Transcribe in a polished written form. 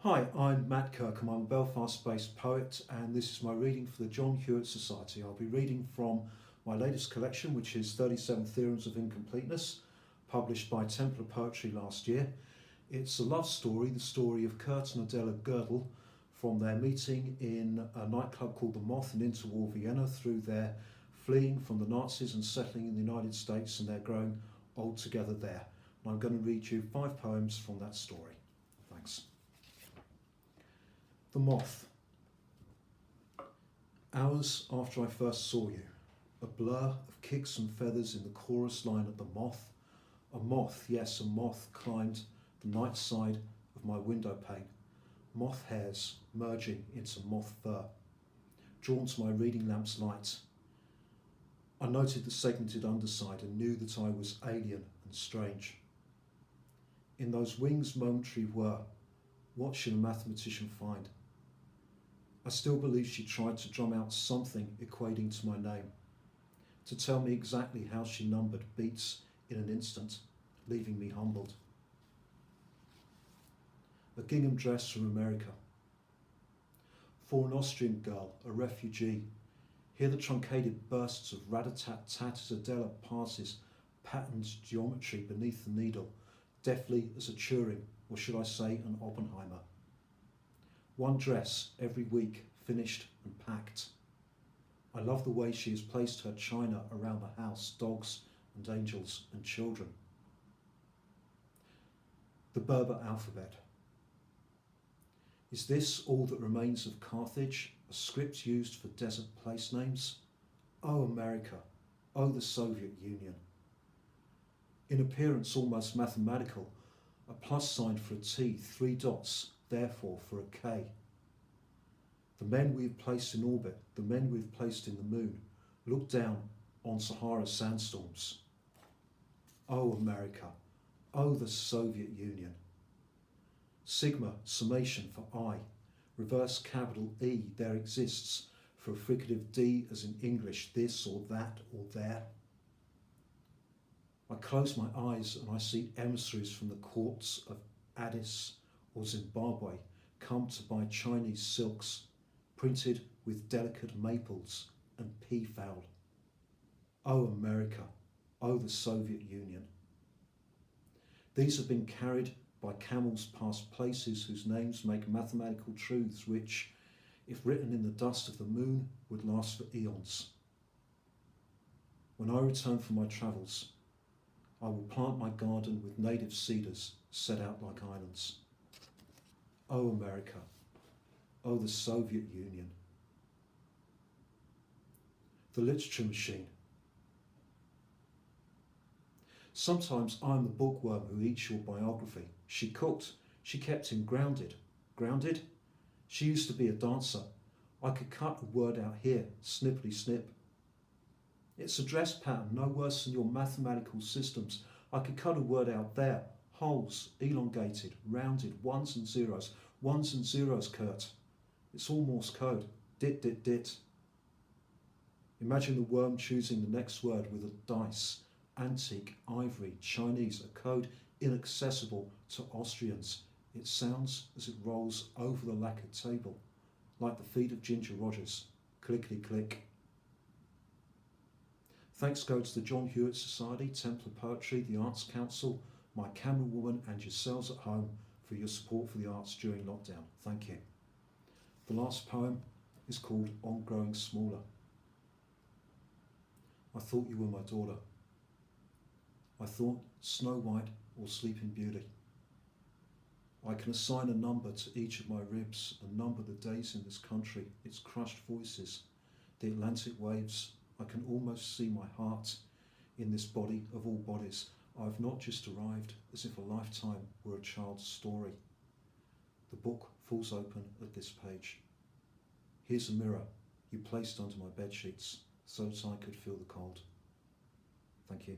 Hi, I'm Matt Kirkham. I'm a Belfast-based poet, and this is my reading for the John Hewitt Society. I'll be reading from my latest collection, which is 37 Theorems of Incompleteness, published by Templar Poetry last year. It's a love story, the story of Kurt and Adele Gödel, from their meeting in a nightclub called the Moth in interwar Vienna, through their fleeing from the Nazis and settling in the United States, and they're growing old together there. And I'm going to read you 5 poems from that story. Thanks. The Moth. Hours after I first saw you, a blur of kicks and feathers in the chorus line at the Moth. A moth, yes, a moth climbed the night side of my window pane. Moth hairs merging into moth fur, drawn to my reading lamp's light. I noted the segmented underside and knew that I was alien and strange. In those wings momentary were, what should a mathematician find? I still believe she tried to drum out something equating to my name, to tell me exactly how she numbered beats in an instant, leaving me humbled. A gingham dress from America. For an Austrian girl, a refugee, hear the truncated bursts of rat-a-tat-tat as Adele passes patterned geometry beneath the needle, deftly as a Turing, or should I say an Oppenheimer. One dress every week, finished and packed. I love the way she has placed her china around the house, dogs and angels and children. The Berber Alphabet. Is this all that remains of Carthage, a script used for desert place names? Oh, America, oh, the Soviet Union. In appearance almost mathematical, a plus sign for a T, 3 dots, therefore for a K. The men we've placed in orbit, the men we've placed in the moon, look down on Sahara sandstorms. Oh, America, oh, the Soviet Union. Sigma, summation for I, reverse capital E, there exists, for a fricative D as in English, this or that or there. I close my eyes and I see emissaries from the courts of Addis or Zimbabwe come to buy Chinese silks, printed with delicate maples and peafowl. Oh, America, oh, the Soviet Union. These have been carried by camels past places whose names make mathematical truths which, if written in the dust of the moon, would last for eons. When I return from my travels, I will plant my garden with native cedars set out like islands. Oh, America, oh, the Soviet Union. The literature machine. Sometimes I'm the bookworm who eats your biography. She cooked, she kept him grounded. Grounded? She used to be a dancer. I could cut a word out here, snippety snip. It's a dress pattern, no worse than your mathematical systems. I could cut a word out there, holes, elongated, rounded, ones and zeros, Kurt. It's all Morse code, dit, dit, dit. Imagine the worm choosing the next word with a dice, antique, ivory, Chinese, a code inaccessible to Austrians. It sounds as it rolls over the lacquered table, like the feet of Ginger Rogers, clickety click. Thanks go to the John Hewitt Society, Templar Poetry, the Arts Council, my camera woman and yourselves at home for your support for the arts during lockdown. Thank you. The last poem is called On Growing Smaller. I thought you were my daughter. I thought Snow White or Sleeping Beauty. I can assign a number to each of my ribs and number the days in this country, its crushed voices, the Atlantic waves. I can almost see my heart in this body of all bodies. I have not just arrived, as if a lifetime were a child's story. The book falls open at this page. Here's a mirror you placed under my bedsheets so that I could feel the cold. Thank you.